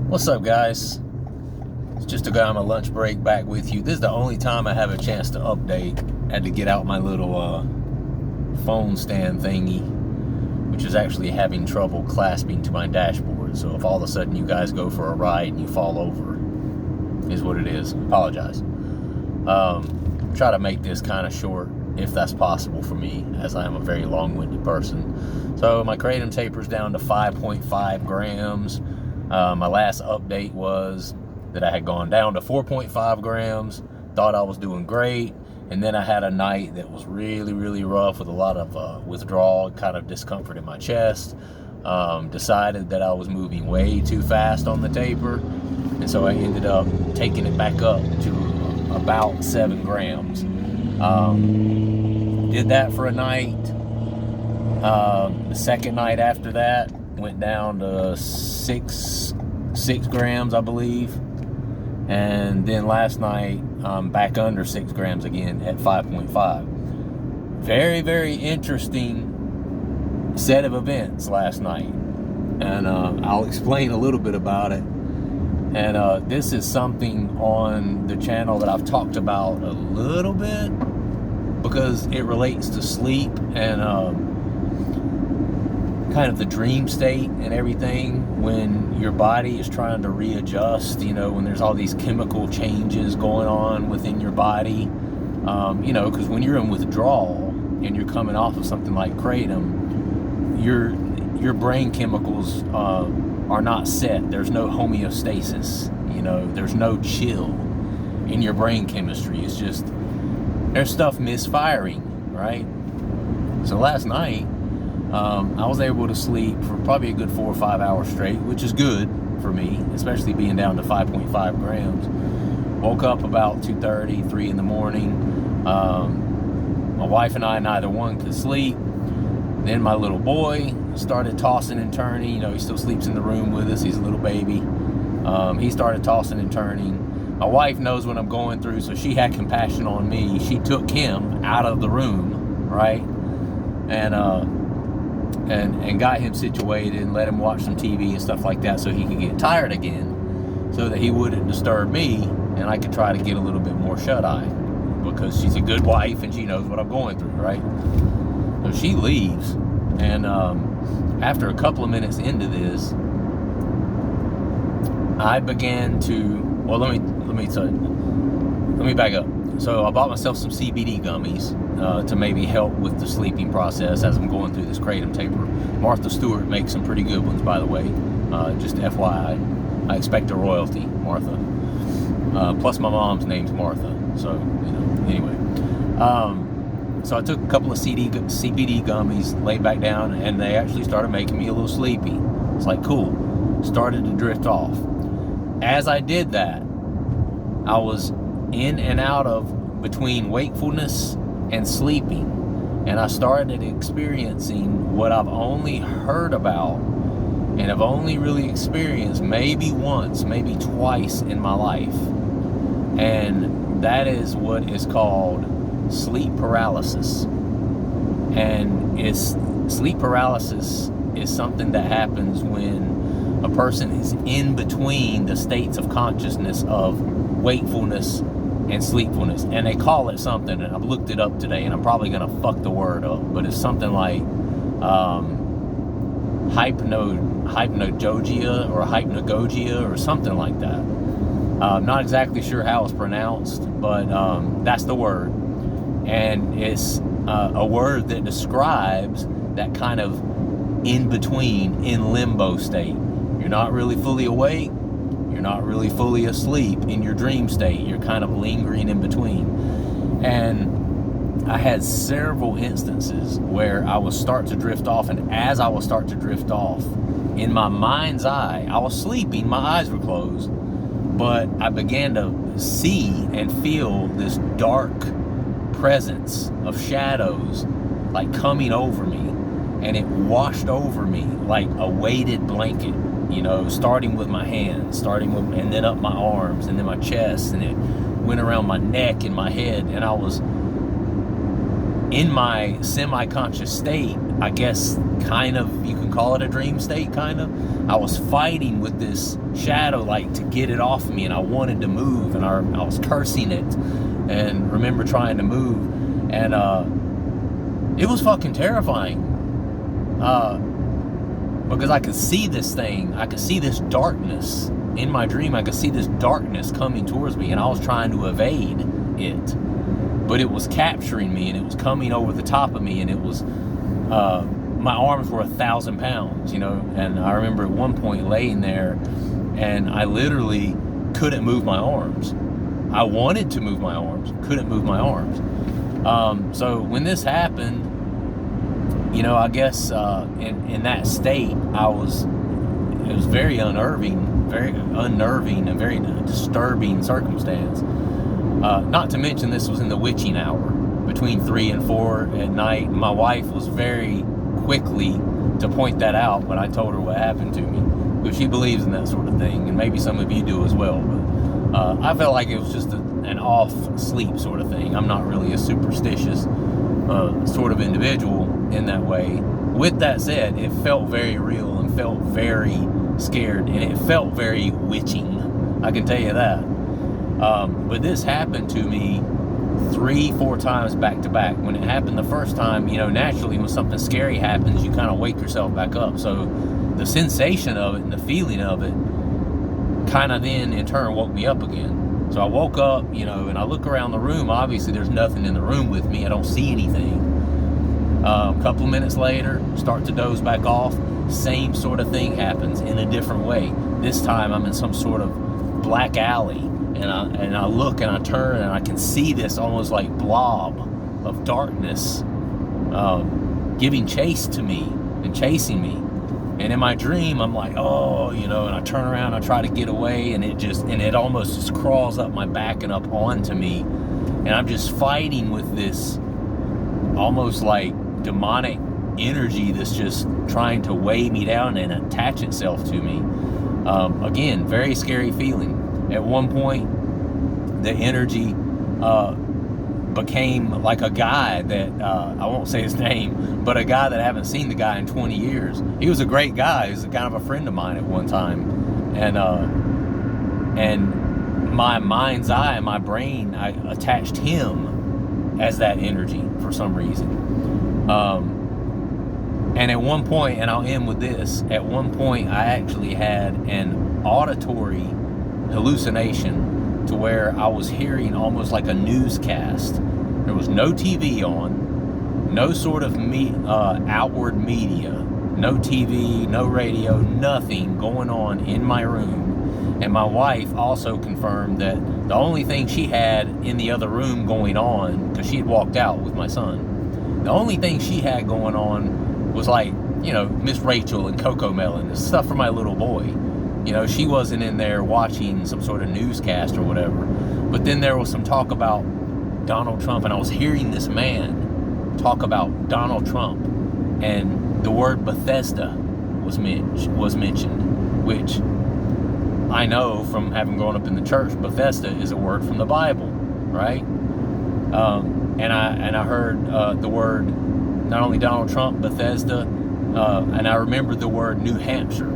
What's up, guys? It's just a guy on my lunch break back with you. This is the only time I have a chance to update. I had to get out my little phone stand thingy, which is actually having trouble clasping to my dashboard. So if all of a sudden you guys go for a ride and you fall over, is what it is. Apologize. Try to make this kind of short if that's possible for me, as I am a very long-winded person. So my Kratom taper is down to 5.5 grams. My last update was that I had gone down to 4.5 grams, thought I was doing great, and then I had a night that was really, really rough with a lot of withdrawal, kind of discomfort in my chest. Decided that I was moving way too fast on the taper, and so I ended up taking it back up to about 7 grams. Did that for a night. The second night after that, went down to 6 grams, I believe. And then last night, back under 6 grams again at 5.5. Very, very interesting set of events last night. And I'll explain a little bit about it. And this is something on the channel that I've talked about a little bit because it relates to sleep and kind of the dream state and everything when your body is trying to readjust, when there's all these chemical changes going on within your body, because when you're in withdrawal and you're coming off of something like Kratom, your brain chemicals are not set. There's no homeostasis, there's no chill in your brain chemistry. It's just, there's stuff misfiring, right? So last night, I was able to sleep for probably a good 4 or 5 hours straight, which is good for me, especially being down to 5.5 grams. Woke up about 2:30, 3 in the morning. My wife and I, neither one could sleep. Then my little boy started tossing and turning. He still sleeps in the room with us. He's a little baby. He started tossing and turning. My wife knows what I'm going through, so she had compassion on me. She took him out of the room, right? And got him situated and let him watch some TV and stuff like that so he could get tired again, so that he wouldn't disturb me and I could try to get a little bit more shut-eye, because she's a good wife and she knows what I'm going through, right? So she leaves, and after a couple of minutes into this, I began to, well, let me back up. So I bought myself some CBD gummies to maybe help with the sleeping process as I'm going through this Kratom taper. Martha Stewart makes some pretty good ones, by the way. Just FYI. I expect a royalty, Martha. Plus my mom's name's Martha. So, anyway. So I took a couple of CBD gummies, laid back down, and they actually started making me a little sleepy. It's like, cool. Started to drift off. As I did that, I was in and out of between wakefulness and sleeping, and I started experiencing what I've only heard about and have only really experienced maybe once, maybe twice in my life, and that is what is called sleep paralysis. And sleep paralysis is something that happens when a person is in between the states of consciousness of wakefulness and sleepfulness, and they call it something, and I've looked it up today, and I'm probably gonna fuck the word up, but it's something like hypnagogia or hypnagogia or something like that. I'm not exactly sure how it's pronounced, but that's the word, and it's a word that describes that kind of in between, in limbo state. You're not really fully awake, you're not really fully asleep in your dream state. You're kind of lingering in between. And I had several instances where I would start to drift off, and as I would start to drift off, in my mind's eye, I was sleeping, my eyes were closed, but I began to see and feel this dark presence of shadows like coming over me, and it washed over me like a weighted blanket. Starting with my hands, and then up my arms, and then my chest, and it went around my neck and my head, and I was in my semi-conscious state, I guess kind of, you can call it a dream state, kind of. I was fighting with this shadow like to get it off me, and I wanted to move, and I was cursing it, and remember trying to move, and it was fucking terrifying, because I could see this thing, I could see this darkness in my dream. I could see this darkness coming towards me, and I was trying to evade it, but it was capturing me, and it was coming over the top of me, and it was, my arms were 1,000 pounds, you know. And I remember at one point laying there, and I literally couldn't move my arms. I wanted to move my arms, couldn't move my arms. So when this happened, you know, I guess in that state, it was very unnerving and very disturbing circumstance. Not to mention, this was in the witching hour, between 3 and 4 at night. My wife was very quickly to point that out when I told her what happened to me, because she believes in that sort of thing, and maybe some of you do as well. But I felt like it was just an off sleep sort of thing. I'm not really a superstitious sort of individual in that way. With that said, it felt very real and felt very scared, and it felt very witching, I can tell you that. But this happened to me 3-4 times back to back. When it happened the first time, you know, naturally when something scary happens, you kind of wake yourself back up. So the sensation of it and the feeling of it kind of then in turn woke me up again. So I woke up, you know, and I look around the room. Obviously there's nothing in the room with me. I don't see anything. A couple of minutes later, start to doze back off. Same sort of thing happens in a different way. This time I'm in some sort of black alley. And I look and I turn and I can see this almost like blob of darkness giving chase to me and chasing me. And in my dream, I'm like, oh, you know, and I turn around, I try to get away, and it almost just crawls up my back and up onto me. And I'm just fighting with this almost like demonic energy that's just trying to weigh me down and attach itself to me. Again, very scary feeling. At one point, the energy became like a guy that, I won't say his name, but a guy that I haven't seen the guy in 20 years. He was a great guy. He was kind of a friend of mine at one time. And my mind's eye and my brain, I attached him as that energy for some reason. And at one point, and I'll end with this, at one point I actually had an auditory hallucination to where I was hearing almost like a newscast. There was no TV on, no sort of outward media, no TV, no radio, nothing going on in my room. And my wife also confirmed that the only thing she had in the other room going on, because she had walked out with my son, the only thing she had going on was like, you know, Miss Rachel and Coco Melon, stuff for my little boy. You know, she wasn't in there watching some sort of newscast or whatever. But then there was some talk about Donald Trump, and I was hearing this man talk about Donald Trump, and the word Bethesda was mentioned, which I know from having grown up in the church, Bethesda is a word from the Bible, right? And I heard the word, not only Donald Trump, Bethesda, and I remembered the word New Hampshire.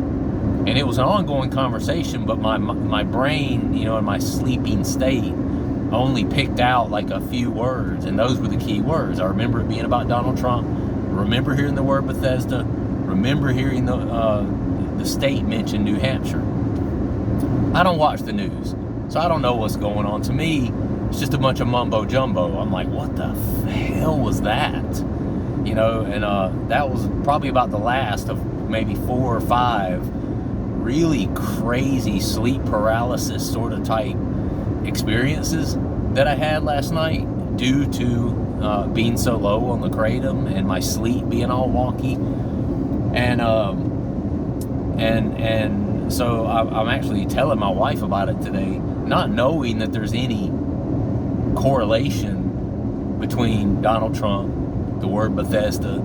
And it was an ongoing conversation, but my brain, you know, in my sleeping state, only picked out like a few words, and those were the key words. I remember it being about Donald Trump, remember hearing the word Bethesda, remember hearing the state mention New Hampshire. I don't watch the news, so I don't know what's going on. To me, it's just a bunch of mumbo jumbo. I'm like, what the hell was that? You know, and that was probably about the last of maybe 4 or 5 really crazy sleep paralysis sort of type experiences that I had last night due to being so low on the Kratom and my sleep being all wonky. And so I'm actually telling my wife about it today, not knowing that there's any correlation between Donald Trump, the word Bethesda,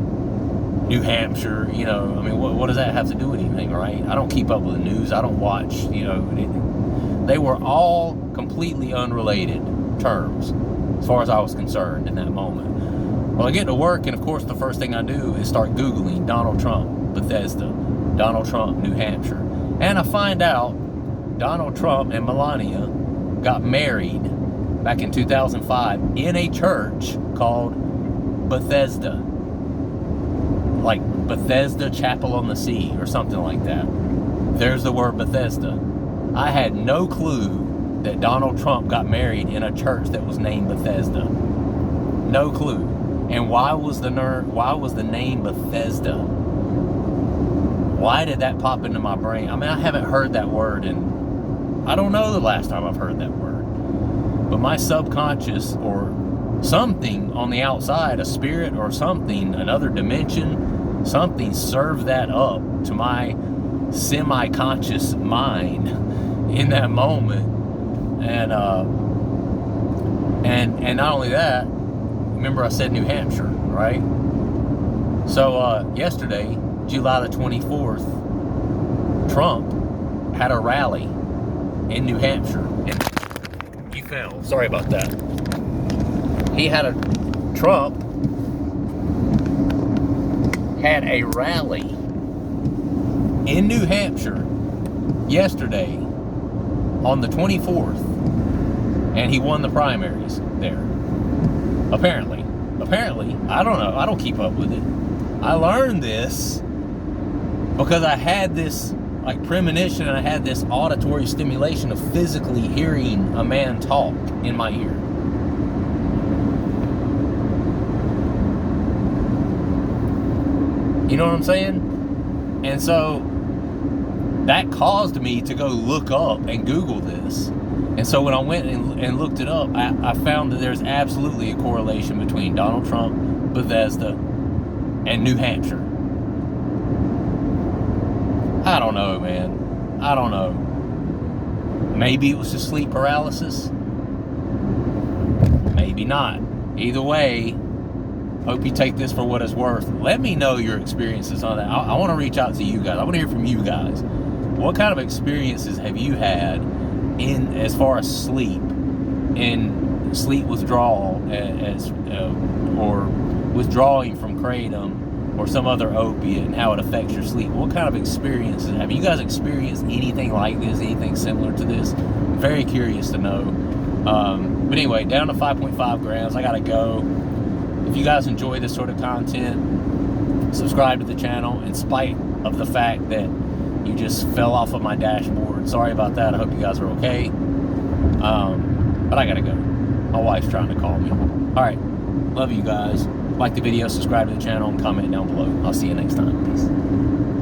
New Hampshire, you know. I mean, what does that have to do with anything, right? I don't keep up with the news. I don't watch, you know. They were all completely unrelated terms as far as I was concerned in that moment. Well, I get to work, and of course the first thing I do is start Googling Donald Trump, Bethesda, Donald Trump, New Hampshire. And I find out Donald Trump and Melania got married back in 2005 in a church called Bethesda. Like Bethesda Chapel on the Sea or something like that. There's the word Bethesda. I had no clue that Donald Trump got married in a church that was named Bethesda. No clue. And why was the name Bethesda? Why did that pop into my brain? I mean, I haven't heard that word, and I don't know the last time I've heard that word. But my subconscious, or something on the outside, a spirit or something, another dimension, something served that up to my semi-conscious mind in that moment. And not only that, remember I said New Hampshire, right? So yesterday, July the 24th, Trump had a rally in New Hampshire. And he fell. Sorry about that. Trump had a rally in New Hampshire yesterday on the 24th, and he won the primaries there. Apparently, I don't know. I don't keep up with it. I learned this because I had this like premonition, and I had this auditory stimulation of physically hearing a man talk in my ear. You know what I'm saying? And so that caused me to go look up and Google this. And so when I went and looked it up, I found that there's absolutely a correlation between Donald Trump, Bethesda, and New Hampshire. I don't know, man. I don't know. Maybe it was just sleep paralysis. Maybe not. Either way, hope you take this for what it's worth. Let me know your experiences on that. I want to reach out to you guys. I want to hear from you guys. What kind of experiences have you had in as far as sleep, in sleep withdrawal, or withdrawing from Kratom or some other opiate, and how it affects your sleep? What kind of experiences have you guys experienced? Anything like this? Anything similar to this? I'm very curious to know. But anyway, down to 5.5 grams. I gotta go. If you guys enjoy this sort of content, subscribe to the channel in spite of the fact that you just fell off of my dashboard. Sorry about that. I hope you guys are okay. But I gotta go. My wife's trying to call me. Alright. Love you guys. Like the video, subscribe to the channel, and comment down below. I'll see you next time. Peace.